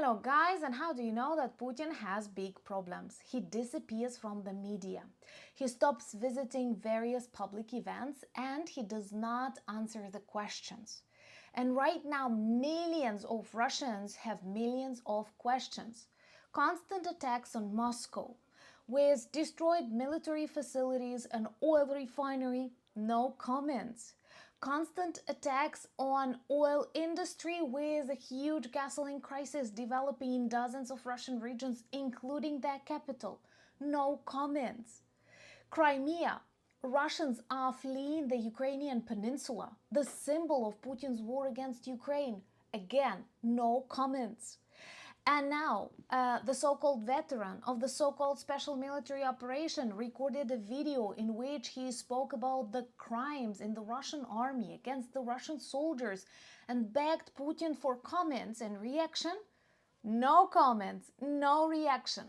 Hello guys, and how do you know that Putin has big problems? He disappears from the media. He stops visiting various public events and he does not answer the questions. And right now millions of Russians have millions of questions. Constant attacks on Moscow with destroyed military facilities and oil refinery, no comments. Constant attacks on oil industry with a huge gasoline crisis developing in dozens of Russian regions, including their capital. No comments. Crimea. Russians are fleeing the Ukrainian peninsula, the symbol of Putin's war against Ukraine. Again, no comments. And now, the so-called veteran of the so-called special military operation recorded a video in which he spoke about the crimes in the Russian army against the Russian soldiers and begged Putin for comments and reaction. No comments, no reaction.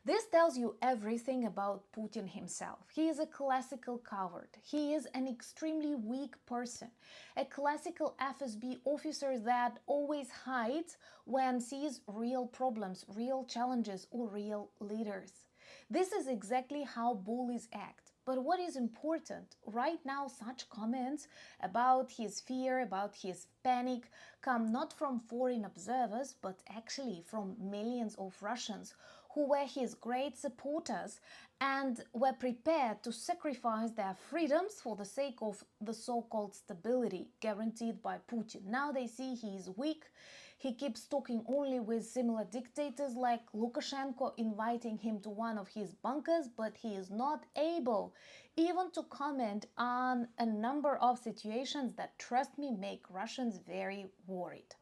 This tells you everything about Putin himself. He is a classical coward. He is an extremely weak person, a classical FSB officer that always hides when sees real problems, real challenges, or real leaders. This is exactly how bullies act. But what is important, right now such comments about his fear, about his panic, come not from foreign observers, but actually from millions of Russians who were his great supporters and were prepared to sacrifice their freedoms for the sake of the so-called stability guaranteed by Putin. Now they see he is weak. He keeps talking only with similar dictators like Lukashenko, inviting him to one of his bunkers, but he is not able even to comment on a number of situations that, trust me, make Russians very worried.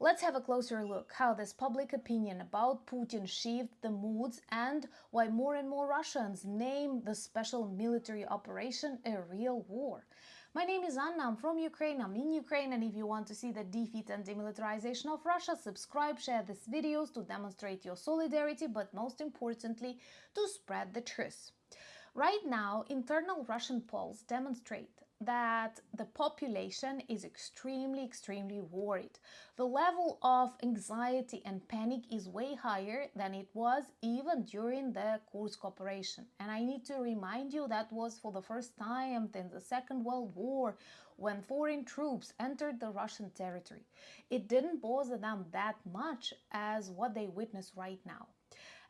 Let's have a closer look how this public opinion about Putin shifted the moods and why more and more Russians name the special military operation a real war. My name is Anna, I'm from Ukraine, I'm in Ukraine, and if you want to see the defeat and demilitarization of Russia, subscribe, share these videos to demonstrate your solidarity, but most importantly, to spread the truth. Right now, internal Russian polls demonstrate that the population is extremely worried. The level of anxiety and panic is way higher than it was even during the Kursk operation. And I need to remind you that was for the first time in the Second World War when foreign troops entered the Russian territory. It didn't bother them that much as what they witness right now.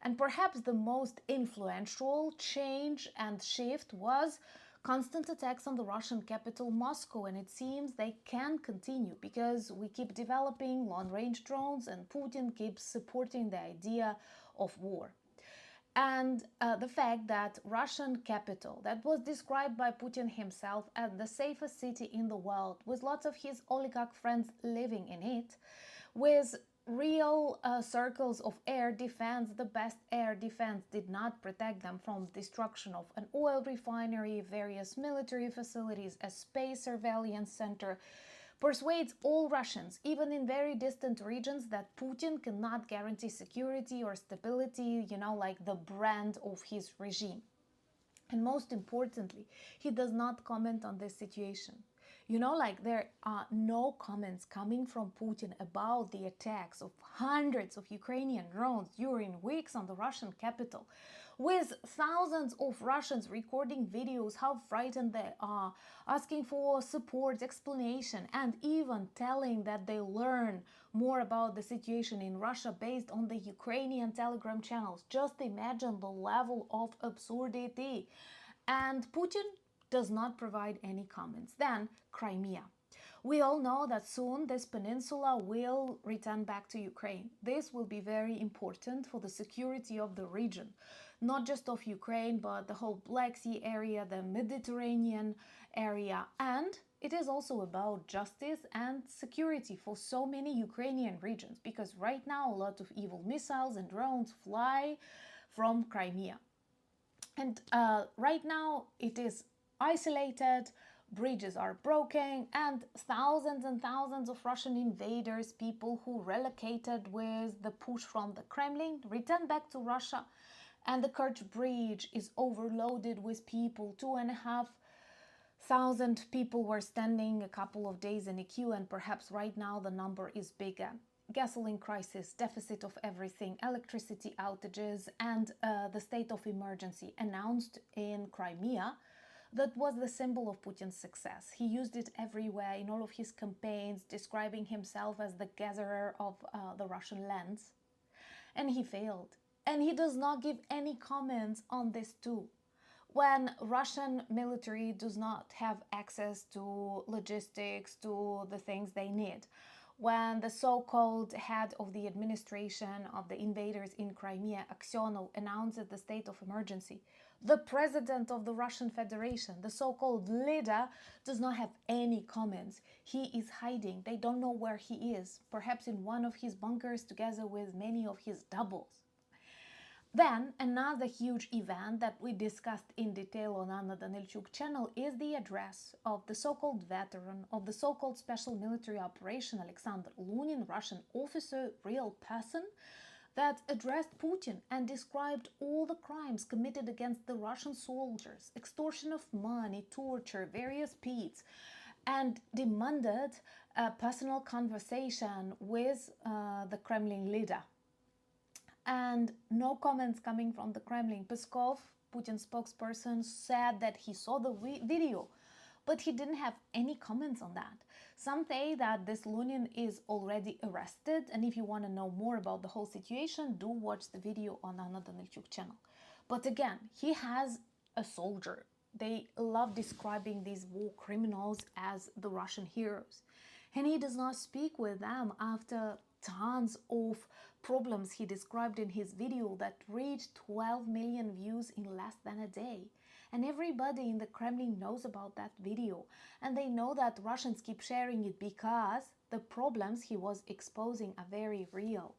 And perhaps the most influential change and shift was constant attacks on the Russian capital, Moscow, and it seems they can continue because we keep developing long-range drones and Putin keeps supporting the idea of war. And the fact that Russian capital, that was described by Putin himself as the safest city in the world, with lots of his oligarch friends living in it, with real circles of air defense, the best air defense did not protect them from destruction of an oil refinery, various military facilities, a space surveillance center, persuades all Russians, even in very distant regions, that Putin cannot guarantee security or stability, like the brand of his regime. And most importantly, he does not comment on this situation. There are no comments coming from Putin about the attacks of hundreds of Ukrainian drones during weeks on the Russian capital, with thousands of Russians recording videos how frightened they are, asking for support, explanation, and even telling that they learn more about the situation in Russia based on the Ukrainian Telegram channels. Just imagine the level of absurdity. And Putin does not provide any comments. Then, Crimea. We all know that soon this peninsula will return back to Ukraine. This will be very important for the security of the region, not just of Ukraine, but the whole Black Sea area, the Mediterranean area, and it is also about justice and security for so many Ukrainian regions, because right now a lot of evil missiles and drones fly from Crimea. And right now it is isolated, bridges are broken, and thousands of Russian invaders, people who relocated with the push from the Kremlin, return back to Russia. And the Kerch Bridge is overloaded with people. 2,500 people were standing a couple of days in a queue, and perhaps right now the number is bigger. gasoline crisis, deficit of everything, electricity outages, and the state of emergency announced in Crimea, that was the symbol of Putin's success. He used it everywhere in all of his campaigns, describing himself as the gatherer of the Russian lands. And he failed. And he does not give any comments on this too. When Russian military does not have access to logistics, to the things they need, when the so-called head of the administration of the invaders in Crimea, Aksyonov, announced the state of emergency, the president of the Russian Federation, the so-called leader, does not have any comments. He is hiding. They don't know where he is, perhaps in one of his bunkers together with many of his doubles. Then, another huge event that we discussed in detail on Anna Danilchuk channel is the address of the so-called veteran of the so-called special military operation, Alexander Lunin, Russian officer, real person, that addressed Putin and described all the crimes committed against the Russian soldiers, extortion of money, torture, various pits, and demanded a personal conversation with the Kremlin leader. And no comments coming from the Kremlin. Peskov, Putin's spokesperson, said that he saw the video, but he didn't have any comments on that. Some say that this Lunin is already arrested, and if you want to know more about the whole situation, do watch the video on Anna Danilchuk channel. But again, he has a soldier. They love describing these war criminals as the Russian heroes. And he does not speak with them after tons of problems he described in his video that reached 12 million views in less than a day. And everybody in the Kremlin knows about that video. And they know that Russians keep sharing it because the problems he was exposing are very real.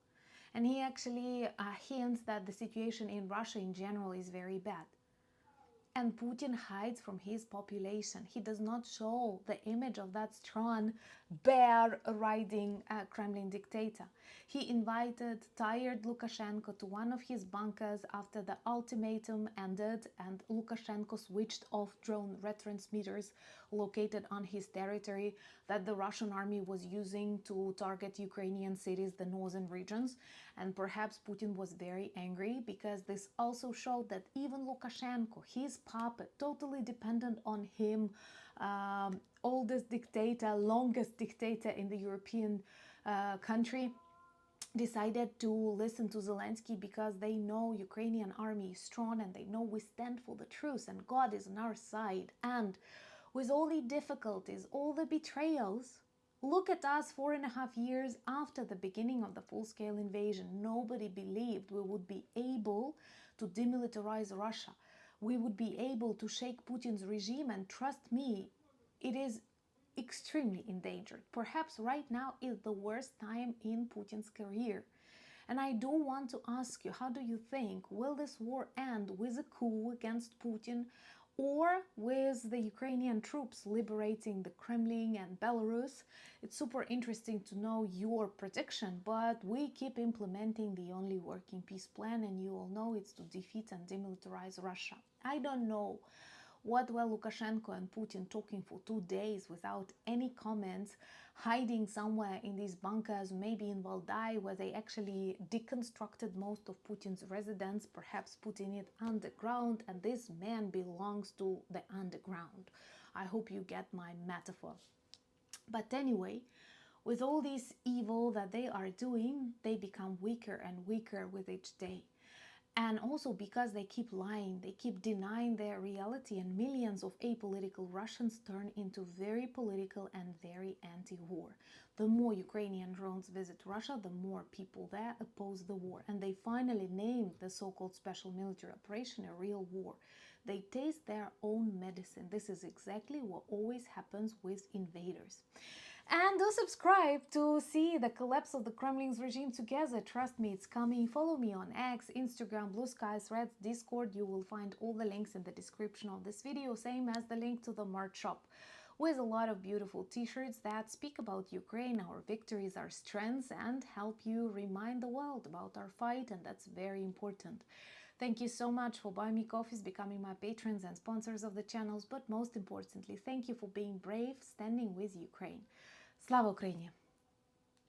And he actually hints that the situation in Russia in general is very bad. And Putin hides from his population. He does not show the image of that strong, bear-riding Kremlin dictator. He invited tired Lukashenko to one of his bunkers after the ultimatum ended, and Lukashenko switched off drone retransmitters located on his territory that the Russian army was using to target Ukrainian cities, the northern regions. And perhaps Putin was very angry because this also showed that even Lukashenko, his puppet, totally dependent on him, oldest dictator, longest dictator in the European country, decided to listen to Zelensky because they know Ukrainian army is strong and they know we stand for the truth and God is on our side. And with all the difficulties, all the betrayals, look at us 4.5 years after the beginning of the full-scale invasion. Nobody believed we would be able to demilitarize Russia. We would be able to shake Putin's regime, and trust me, it is extremely endangered. Perhaps right now is the worst time in Putin's career. And I do want to ask you, how do you think, will this war end with a coup against Putin or with the Ukrainian troops liberating the Kremlin and Belarus? It's super interesting to know your prediction, but we keep implementing the only working peace plan, and you all know it's to defeat and demilitarize Russia. I don't know what were Lukashenko and Putin talking for 2 days without any comments, hiding somewhere in these bunkers, maybe in Valdai, where they actually deconstructed most of Putin's residence, perhaps putting it underground, and this man belongs to the underground. I hope you get my metaphor. But anyway, with all this evil that they are doing, they become weaker and weaker with each day. And also because they keep lying, they keep denying their reality, and millions of apolitical Russians turn into very political and very anti-war. The more Ukrainian drones visit Russia, the more people there oppose the war. And they finally named the so-called special military operation a real war. They taste their own medicine. This is exactly what always happens with invaders. And do subscribe to see the collapse of the Kremlin's regime together. Trust me, it's coming. Follow me on X, Instagram, Blue Sky, Threads, Discord. You will find all the links in the description of this video, same as the link to the merch shop, with a lot of beautiful t-shirts that speak about Ukraine, our victories, our strengths, and help you remind the world about our fight, and that's very important. Thank you so much for buying me coffees, becoming my patrons and sponsors of the channels, but most importantly, thank you for being brave, standing with Ukraine. Слава Україні!